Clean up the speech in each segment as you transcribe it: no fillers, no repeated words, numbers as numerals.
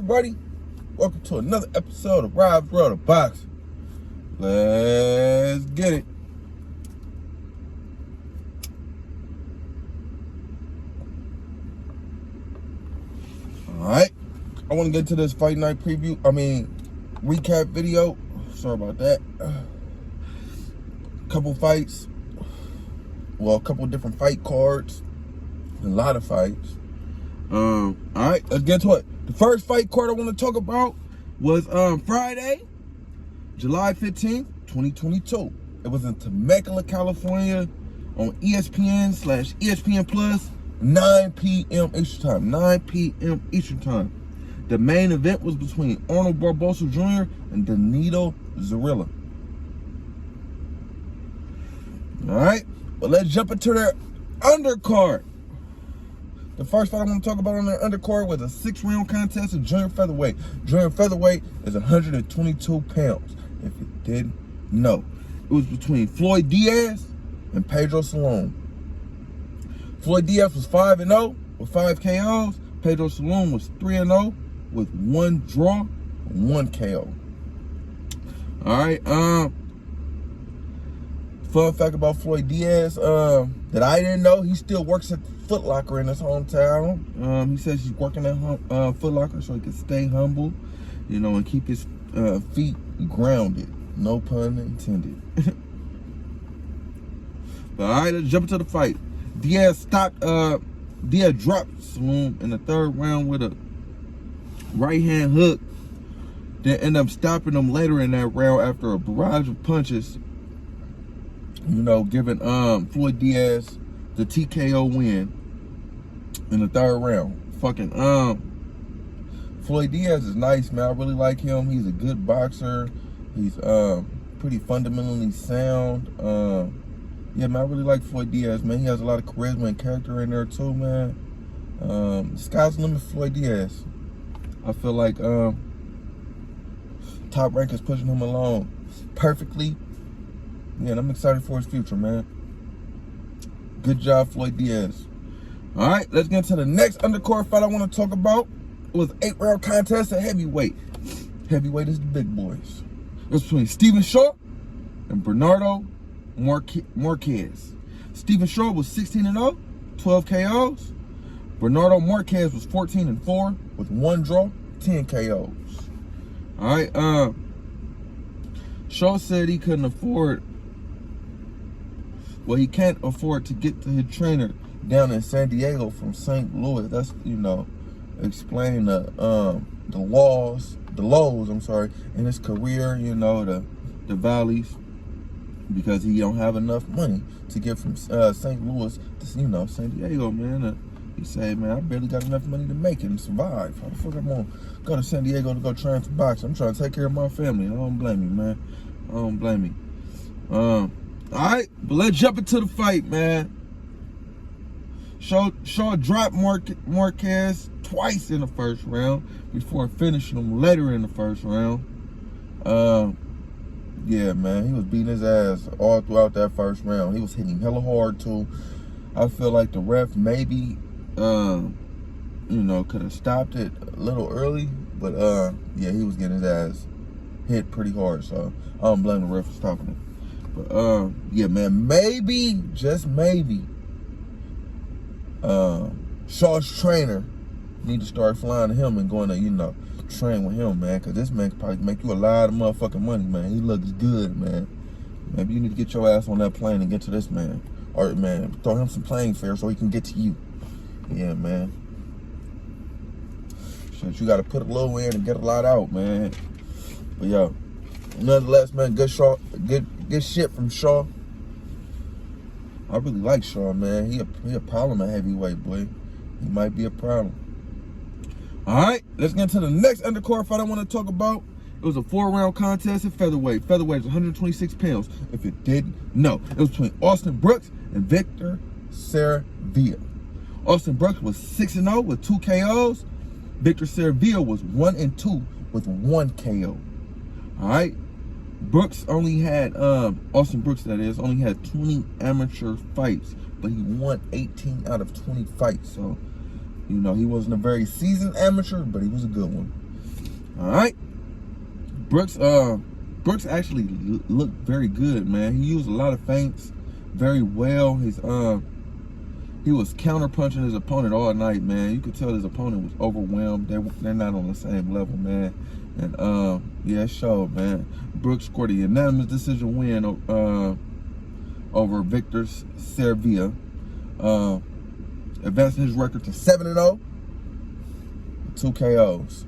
everybody? Welcome to another episode of Rob's World of Boxing. Let's get it. Alright, I want to get to this fight night recap video. Sorry about that. Couple fights. Well, a couple different fight cards. A lot of fights. Alright, let's get to it. The first fight card I want to talk about was Friday, July 15th, 2022. It was in Temecula, California on ESPN/ESPN Plus, 9 p.m. Eastern Time. 9 p.m. Eastern Time. The main event was between Arnold Barboza Jr. and Danielito Zorrilla. Alright, well, let's jump into their undercard. The first fight I want to talk about on their undercard was a 6-round contest of junior featherweight. Junior featherweight is 122 pounds, if you didn't know. It was between Floyd Diaz and Pedro Salone. Floyd Diaz was 5-0 with 5 KOs. Pedro Salone was 3-0 with 1 draw and 1 KO. All right. Fun fact about Floyd Diaz that I didn't know: he still works at Foot Locker in his hometown. He says he's working at Foot Locker so he can stay humble, you know, and keep his feet grounded. No pun intended. But all right, let's jump into the fight. Diaz dropped Salone in the 3rd round with a right-hand hook. Then ended up stopping him later in that round after a barrage of punches, you know, giving Floyd Diaz the TKO win in the 3rd round. Floyd Diaz is nice, man. I really like him. He's a good boxer. He's pretty fundamentally sound. Yeah, man, I really like Floyd Diaz, man. He has a lot of charisma and character in there too, man. Sky's the limit for Floyd Diaz. I feel like Top Rank is pushing him along perfectly. Yeah, and I'm excited for his future, man. Good job, Floyd Diaz. All right, let's get into the next undercard fight I want to talk about. It was an 8-round contest at heavyweight. Heavyweight is the big boys. It was between Stephen Shaw and Bernardo Marquez. Stephen Shaw was 16-0, 12 KOs. Bernardo Marquez was 14-4 with 1 draw, 10 KOs. All right, Shaw said he couldn't afford. Well, he can't afford to get to his trainer down in San Diego from St. Louis. That's, you know, explain the lows, in his career, you know, the valleys, because he don't have enough money to get from St. Louis to, you know, San Diego, man. He said, man, I barely got enough money to make it and survive. How the fuck I'm gonna go to San Diego to go train for boxing? I'm trying to take care of my family. I don't blame you, man. I don't blame you. All right, but let's jump into the fight, man. Shaw dropped Marquez twice in the 1st round before finishing him later in the 1st round. Yeah, man, he was beating his ass all throughout that 1st round. He was hitting him hella hard too. I feel like the ref maybe, you know, could have stopped it a little early, but yeah, he was getting his ass hit pretty hard. So I don't blame the ref for stopping it. But yeah, man, maybe, just maybe, Shaw's trainer need to start flying to him and going to, you know, train with him, man, because this man could probably make you a lot of motherfucking money, man. He looks good, man. Maybe you need to get your ass on that plane and get to this man. Or, man, throw him some plane fare so he can get to you. Yeah, man. Shit, you got to put a little in and get a lot out, man. But, yo, nonetheless, man, good shit from Shaw. I really like Shaw, man. He a problem at heavyweight, boy. He might be a problem. All right, let's get into the next undercard fight I want to talk about. It was a 4-round contest at featherweight. Featherweight is 126 pounds, if you didn't know. It was between Austin Brooks and Victor Servia. Austin Brooks was 6-0 with 2 KOs. Victor Servia was 1-2 with 1 KO. All right. Brooks only had, Austin Brooks, that is, only had 20 amateur fights, but he won 18 out of 20 fights. So, you know, he wasn't a very seasoned amateur, but he was a good one. All right. Brooks actually looked very good, man. He used a lot of feints very well. He was counter-punching his opponent all night, man. You could tell his opponent was overwhelmed. They're not on the same level, man. And yeah, it showed, man. Brooks scored a unanimous decision win over Victor Servia, advancing his record to 7-0, 2 KOs.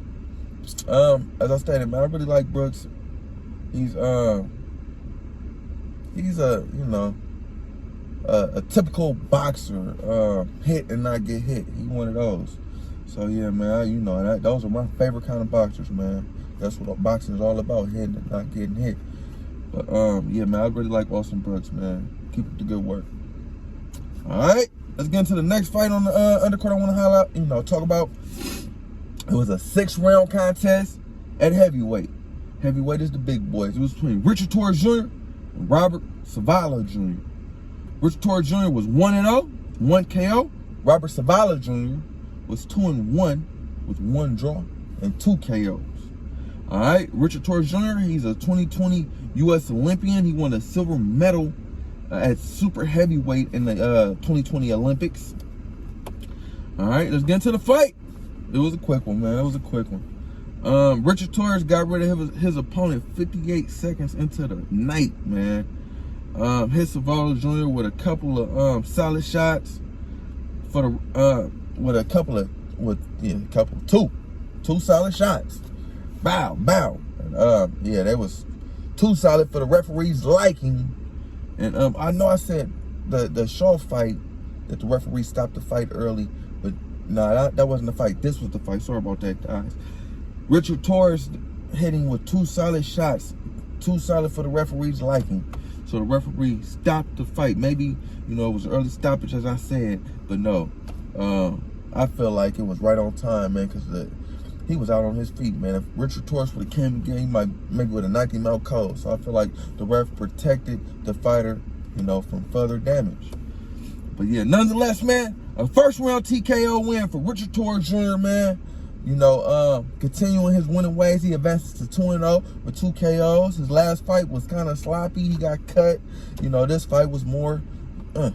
As I stated, man, I really like Brooks. He's a a typical boxer, hit and not get hit. He one of those. So yeah, man, those are my favorite kind of boxers, man. That's what boxing is all about, hitting and not getting hit. But yeah, man, I really like Austin Brooks, man. Keep up the good work. All right, let's get into the next fight on the undercard. I want to highlight, talk about. It was a 6-round contest at heavyweight. Heavyweight is the big boys. It was between Richard Torres Jr. and Robert Cevallo Jr. Richard Torres Jr. was 1-0, 1 KO. Robert Zavala Jr. was 2-1 with 1 draw and 2 KOs. All right, Richard Torres Jr., he's a 2020 U.S. Olympian. He won a silver medal at super heavyweight in the 2020 Olympics. All right, let's get into the fight. It was a quick one, man. It was a quick one. Richard Torres got rid of his opponent 58 seconds into the night, man. Hit Cevallo Jr. with a couple of solid shots for the two solid shots. Bow. And yeah, that was too solid for the referee's liking. And I know I said the Shaw fight that the referee stopped the fight early, but no, that wasn't the fight. This was the fight. Sorry about that, guys. Richard Torres hitting with 2 solid shots, too solid for the referee's liking. So the referee stopped the fight. Maybe, it was an early stoppage, as I said, but no. I feel like it was right on time, man, because he was out on his feet, man. If Richard Torres would have came again, he maybe would have knocked him out cold. So I feel like the ref protected the fighter, from further damage. But yeah, nonetheless, man, a first-round TKO win for Richard Torres Jr., man. Continuing his winning ways, he advances to 2-0 with 2 KOs. His last fight was kind of sloppy. He got cut. This fight was more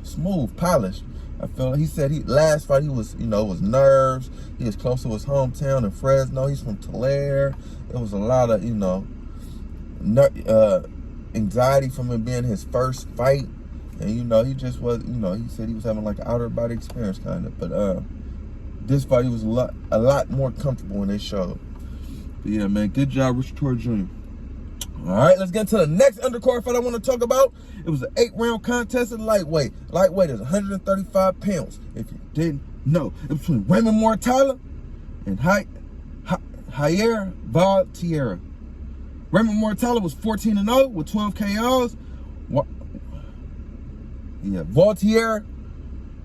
smooth, polished. I feel like he said last fight he was, was nerves. He was close to his hometown in Fresno. He's from Tulare. It was a lot of, anxiety from it being his first fight. And, he just was, he said he was having like an outer body experience kind of. But this fight, he was a lot more comfortable in this show. But yeah, man, good job, Richard Torres Jr. All right, let's get into the next undercard fight I want to talk about. It was an 8-round contest at lightweight. Lightweight is 135 pounds, if you didn't know. It was between Raymond Mortala and Javier Vaultier. Raymond Mortala was 14-0 with 12 KOs. Vaultier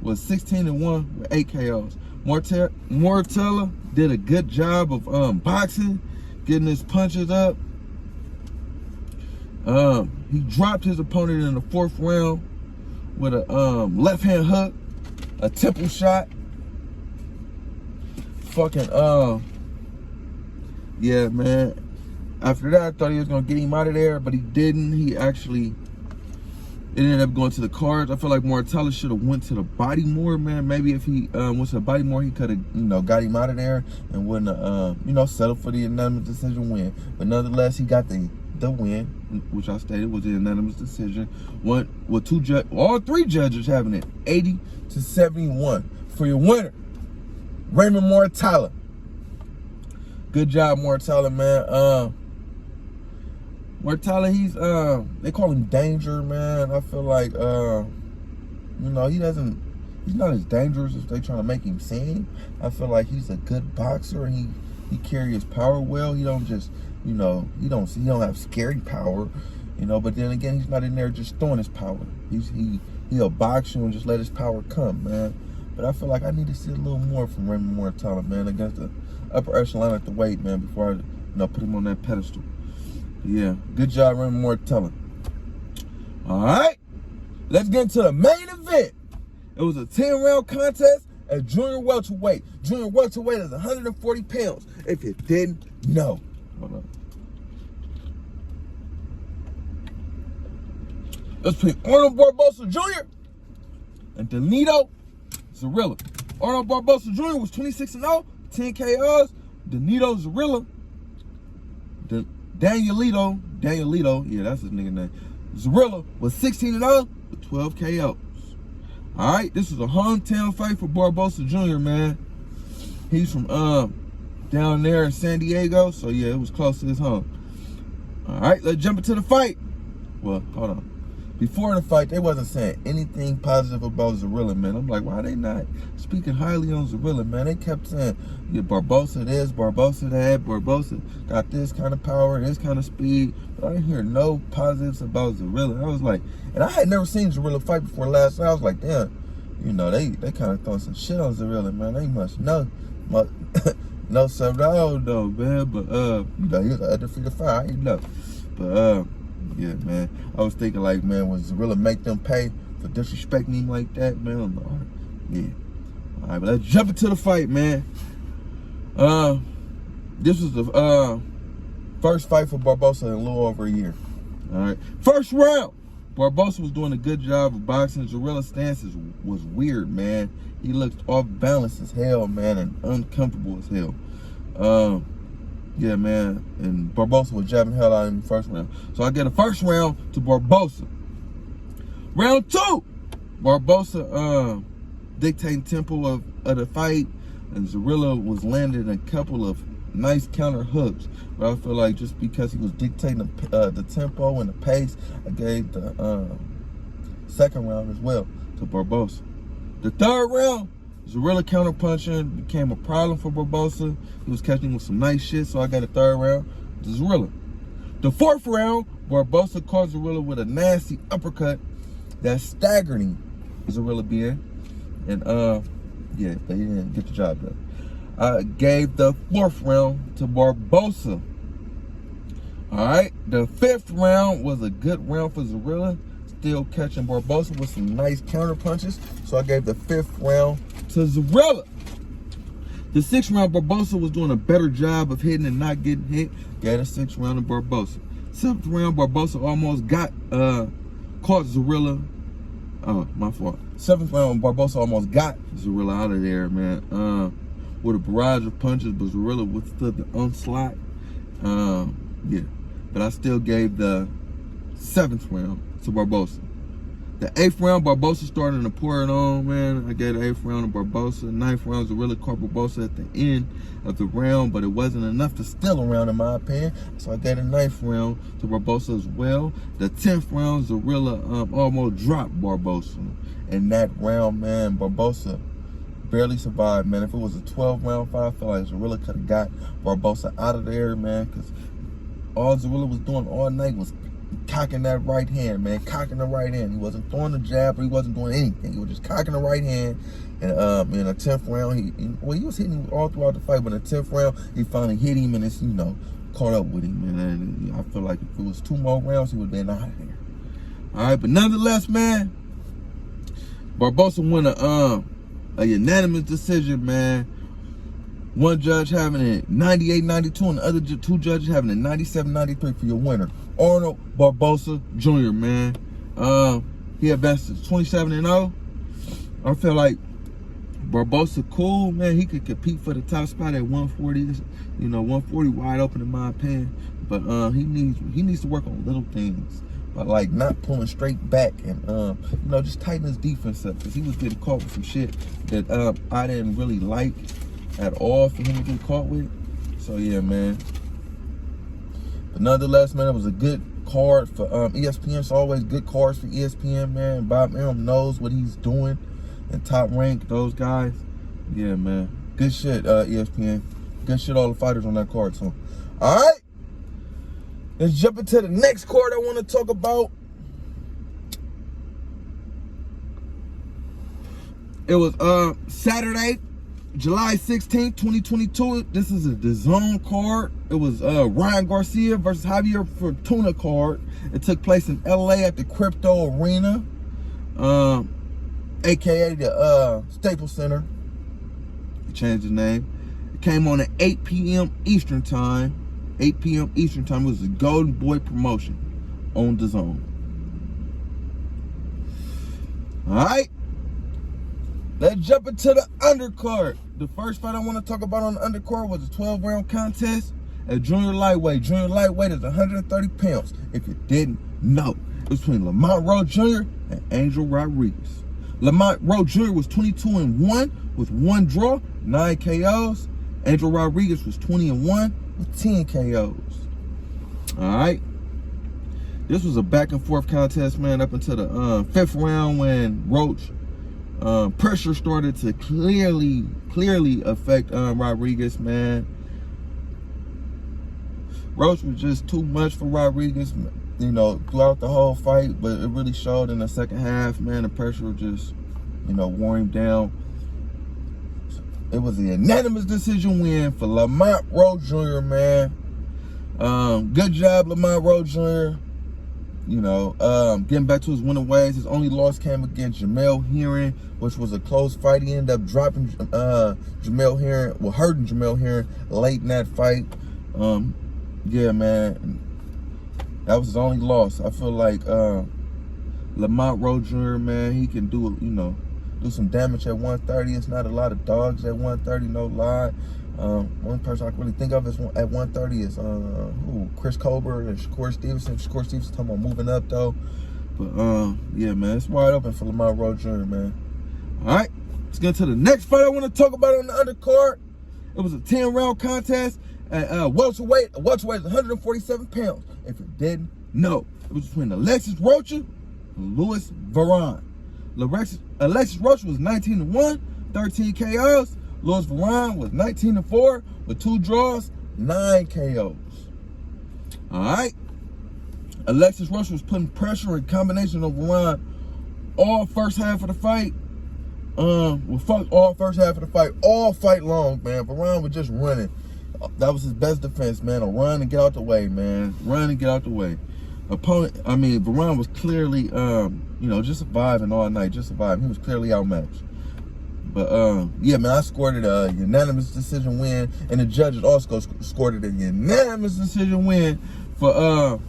was 16-1 with 8 KOs. Mortala did a good job of boxing, getting his punches up. He dropped his opponent in the 4th round with a left-hand hook, a temple shot. Yeah, man. After that, I thought he was gonna get him out of there, but he didn't. It ended up going to the cards. I feel like Mortala should have went to the body more, man. Maybe if he went to the body more, he could have, got him out of there and wouldn't have, settled for the unanimous decision win. But nonetheless, he got the win, which I stated was a unanimous decision. One with all 3 judges having it 80-71 for your winner, Raymond Mortala. Good job, Mortala, man. Mortala, they call him Danger, man. I feel like, he's not as dangerous as they trying to make him seem. I feel like he's a good boxer and he carries his power well. He don't just, he don't have scary power, but then again, he's not in there just throwing his power. He'll box you and just let his power come, man. But I feel like I need to see a little more from Raymond Mortala, man, against the upper echelon at the weight, man, before I, put him on that pedestal. Yeah, good job, Raymond Mortala. All right, let's get into the main event. It was a 10-round contest at junior welterweight. Junior welterweight is 140 pounds, if you didn't know. Hold on. Let's pick Arnold Barboza Jr. and Danielito Zorrilla. Arnold Barboza Jr. was 26-0, 10 KOs. Danielito Zorrilla, Danielito, yeah, that's his nigga name. Zorrilla was 16-0 with 12 KOs. All right, this is a hometown fight for Barboza Jr., man. He's from down there in San Diego, so yeah, it was close to his home. All right, let's jump into the fight. Well, hold on. Before the fight, they wasn't saying anything positive about Zorrilla, man. I'm like, why they not speaking highly on Zorrilla, man? They kept saying, yeah, Barboza this, Barboza that, Barboza got this kind of power, this kind of speed. But I didn't hear no positives about Zorrilla. I was like, and I had never seen Zorrilla fight before last night. I was like, damn, you know, they kind of throwing some shit on Zorrilla, man. They must know. No Cevallo though, man. But, you know, he was an undefeated fight, you know. But, yeah, man. I was thinking, like, man, was Zorrilla make them pay for disrespecting him like that, man? Yeah. All right, but let's jump into the fight, man. This was the first fight for Barboza in a little over a year. All right. First round, Barboza was doing a good job of boxing. Zorrilla's stances was weird, man. He looked off balance as hell, man, and uncomfortable as hell. Yeah, man, and Barboza was jabbing hell out in the first round. So I get a first round to Barboza. Round two, Barboza dictating tempo of the fight, and Zorrilla was landing a couple of nice counter hooks. But I feel like just because he was dictating the tempo and the pace, I gave the second round as well to Barboza. The third round, Zorrilla counter-punching became a problem for Barboza. He was catching with some nice shit, so I got a third round to Zorrilla. The fourth round, Barboza caught Zorrilla with a nasty uppercut that staggered him, Zorrilla being. And, yeah, but he didn't get the job done. I gave the fourth round to Barboza. All right, the fifth round was a good round for Zorrilla, still catching Barboza with some nice counter punches. So I gave the fifth round to Zorrilla. The sixth round, Barboza was doing a better job of hitting and not getting hit. Gave the sixth round to Barboza. Seventh round, Barboza almost got caught Zorrilla. Oh, my fault. Seventh round, Barboza almost got Zorrilla out of there, man. With a barrage of punches, but Zorrilla withstood the onslaught. Yeah, but I still gave the seventh round to Barboza. The eighth round, Barboza started to pour it on, man. I gave the eighth round to Barboza. Ninth round, Zorrilla caught Barboza at the end of the round, but it wasn't enough to steal a round, in my opinion. So I gave the ninth round to Barboza as well. The 10th round, Zorrilla almost dropped Barboza. In that round, man, Barboza barely survived, man. If it was a 12-round fight, I feel like Zorrilla could have got Barboza out of there, man, because all Zorrilla was doing all night was cocking that right hand, man. Cocking the right hand. He wasn't throwing the jab, or he wasn't doing anything. He was just cocking the right hand. And in the 10th round, he was hitting him all throughout the fight, but in the 10th round, he finally hit him, and it's, you know, caught up with him. And I feel like if it was 2 more rounds, he would have been out of there. All right, but nonetheless, man, Barboza won a unanimous decision, man. One judge having it 98-92, and the other 2 judges having it 97-93 for your winner, Arnold Barboza Jr., man. He advanced to 27-0. I feel like Barboza cool, man. He could compete for the top spot at 140. You know, 140 wide open in my opinion. But he needs to work on little things. But like not pulling straight back and you know, just tighten his defense up, because he was getting caught with some shit that I didn't really like at all for him to get caught with. So yeah, man. But nonetheless, man, it was a good card for ESPN. It's always good cards for ESPN, man. Bob Arum knows what he's doing and Top Rank, those guys. Yeah, man. Good shit, ESPN. Good shit, all the fighters on that card. So, all right. Let's jump into the next card I want to talk about. It was Saturday, July 16th, 2022. This is a Dazn card. It was Ryan Garcia versus Javier Fortuna card. It took place in LA at the Crypto Arena, aka the Staples Center. It changed the name. It came on at 8 p.m. Eastern time. 8 p.m. Eastern time. It was the Golden Boy promotion on Dazn. Alright. Let's jump into the undercard. The first fight I want to talk about on the undercard was a 12-round contest at junior lightweight. Junior lightweight is 130 pounds, if you didn't know. It was between Lamont Rowe Jr. and Angel Rodriguez. Lamont Rowe Jr. was 22-1 with 1 draw, 9 KOs. Angel Rodriguez was 20-1 with 10 KOs. Alright. This was a back and forth contest, man, up until the 5th round when Roach pressure started to clearly affect Rodriguez, man. Roach was just too much for Rodriguez, you know, throughout the whole fight, but it really showed in the second half, man. The pressure just, you know, wore him down. It was a unanimous decision win for Lamont Rowe Jr., man. Good job, Lamont Rowe Jr. You know, getting back to his winning ways. His only loss came against Jamel Herring, which was a close fight. He ended up dropping Jamel Herring, well, hurting Jamel Herring late in that fight. Yeah, man, that was his only loss. I feel like Lamont Rowe Jr., man, he can do, you know, do some damage at 130. It's not a lot of dogs at 130, no lie. One person I can really think of is at 130 is Chris Colbert and Shakur Stevenson. Shakur Stevenson talking about moving up though. But yeah, man, it's wide open for Lamont Rowe Jr., man. All right, let's get to the next fight I want to talk about on the undercard. It was a 10-round contest at welterweight. Welterweight is 147 pounds. If you didn't know, it was between Alexis Rocha and Louis Vernon. Alexis Rocha was 19-1, 13 KOs. Louis Vernon was 19-4 with 2 draws, 9 KOs. All right. Alexis Rocha was putting pressure in combination of Vernon all first half of the fight. All first half of the fight, all fight long, man. Vernon was just running. That was his best defense, man. A run and get out the way, man. Run and get out the way. Vernon was clearly, you know, just surviving all night, just surviving. He was clearly outmatched. But, yeah, man, I scored it a unanimous decision win, and the judges also scored it a unanimous decision win for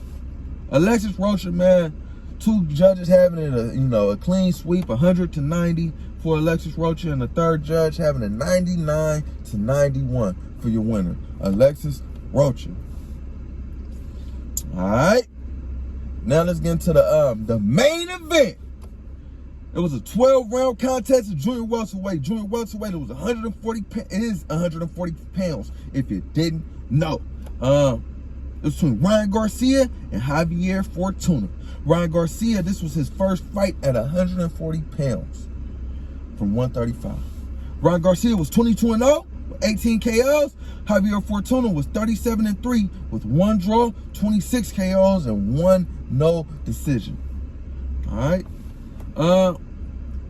Alexis Rocha, man. 2 judges having it, a clean sweep, 100-90 for Alexis Rocha, and the 3rd judge having it 99-91 for your winner, Alexis Rocha. All right. Now let's get into the main event. It was a 12-round contest at junior welterweight. Junior welterweight, it was 140. It is 140 pounds. If you didn't know, it was between Ryan Garcia and Javier Fortuna. Ryan Garcia, this was his first fight at 140 pounds from 135. Ryan Garcia was 22-0 with 18 KOs. Javier Fortuna was 37-3 with 1 draw, 26 KOs, and 1 no decision. All right.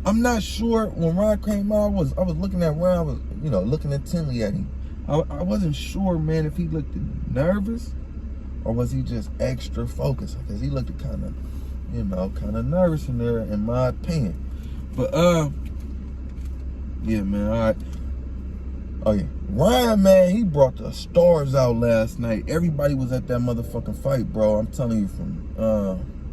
I'm not sure when Ryan came out. I was looking at Ryan. I was, looking intently at him. I wasn't sure, man, if he looked nervous or was he just extra focused, because he looked kind of nervous in there, in my opinion. But yeah, man. All right. Oh yeah, Ryan, man, he brought the stars out last night. Everybody was at that motherfucking fight, bro. I'm telling you,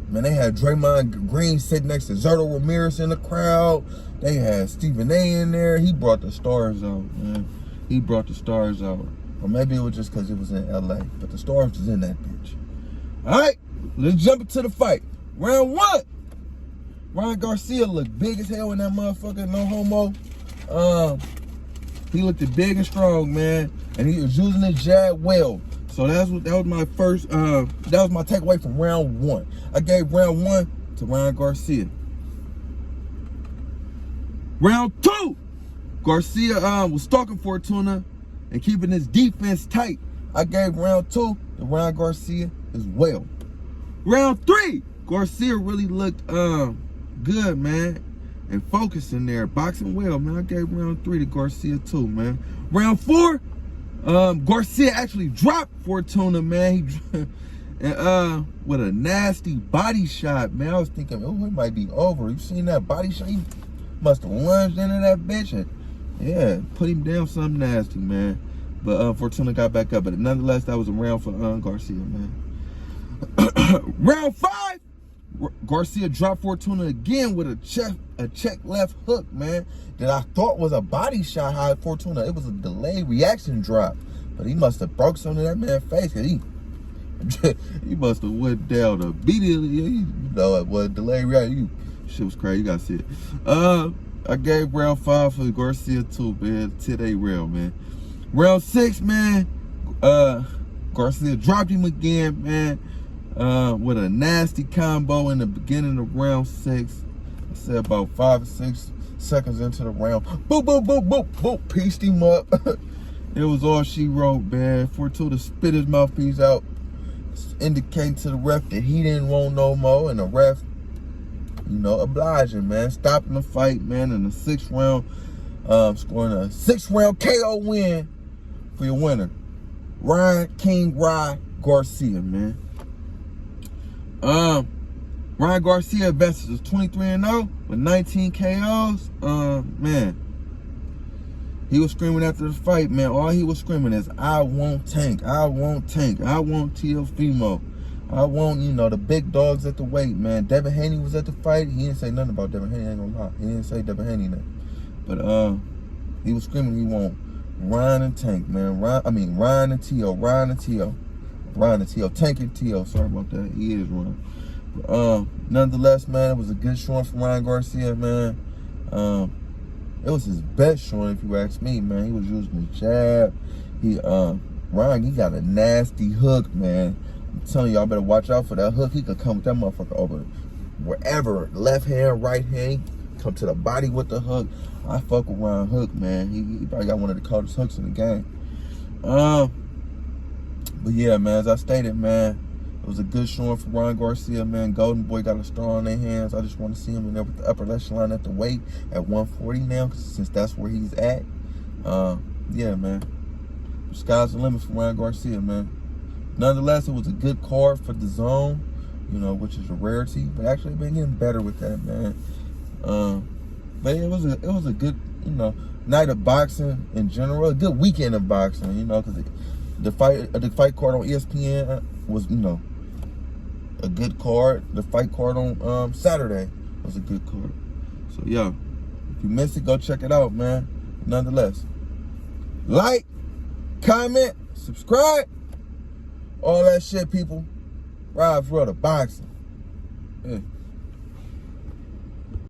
man, they had Draymond Green sitting next to Zerto Ramirez in the crowd. They had Stephen A in there. He brought the stars out, man. He brought the stars out. Or maybe it was just because it was in LA, but the stars was in that bitch. All right, let's jump into the fight. Round 1. Ryan Garcia looked big as hell in that motherfucker, no homo. He looked big and strong, man, and he was using his jab well. So that was my first, that was my takeaway from round 1. I gave round 1 to Ryan Garcia. Round 2, Garcia was stalking Fortuna and keeping his defense tight. I gave round 2 to Ryan Garcia as well. Round 3, Garcia really looked good, man, and focusing there, boxing well, man. I gave round 3 to Garcia too, man. Round 4, Garcia actually dropped Fortuna, man. And with a nasty body shot, man. I was thinking, oh, it might be over. You seen that body shot? He must have lunged into that bitch and, yeah, put him down something nasty, man. But Fortuna got back up. But nonetheless, that was a round for Garcia, man. Round 5, Garcia dropped Fortuna again with a check left hook, man, that I thought was a body shot. How Fortuna, it was a delayed reaction drop, but he must have broke something in that man's face, cause he must have went down immediately. You know, it was delayed reaction. Shit was crazy. You gotta see it. I gave round 5 for Garcia too, man. 10-8 round, man. Round 6, man. Garcia dropped him again, man. With a nasty combo in the beginning of round 6. I said about 5 or 6 seconds into the round. Boop, boop, boop, boop, boop. Pieced him up. It was all she wrote, man. Fortuna spit his mouthpiece out, indicating to the ref that he didn't want no more. And the ref, you know, obliging, man. Stopping the fight, man, in the 6th round. Scoring a 6th-round KO win for your winner, Ryan Garcia, man. Ryan Garcia best is 23-0 with 19 KOs. Man, he was screaming after the fight, man. All he was screaming is, I want Tank. I want Tank. I want Teofimo. I want, you know, the big dogs at the weight, man. Devin Haney was at the fight. He didn't say nothing about Devin Haney. I ain't gonna lie. He didn't say Devin Haney nothing. But he was screaming he want Ryan and Tank, man. Ryan and Teo. Ryan and Teo. Tank and Teo. Sorry about that. He is Ryan. But, nonetheless, man, it was a good showing from Ryan Garcia, man. It was his best showing, if you ask me, man. He was using the jab. Ryan, he got a nasty hook, man. I'm telling y'all, better watch out for that hook. He could come with that motherfucker over wherever. Left hand, right hand. Come to the body with the hook. I fuck with Ryan Hook, man. He probably got one of the coldest hooks in the game. But yeah, man, as I stated, man, it was a good showing for Ryan Garcia, man. Golden Boy got a star on their hands. I just want to see him in there with the upper echelon at the weight at 140 now, since that's where he's at. Yeah, man. The sky's the limit for Ryan Garcia, man. Nonetheless, it was a good card for Dazn, you know, which is a rarity. But actually, been getting better with that, man. But it was a good, you know, night of boxing in general. A good weekend of boxing, you know, because the fight card on ESPN was, you know, a good card. The fight card on Saturday was a good card. So yeah, if you missed it, go check it out, man. Nonetheless, like, comment, subscribe, all that shit, people. Ride for the boxing. Yeah.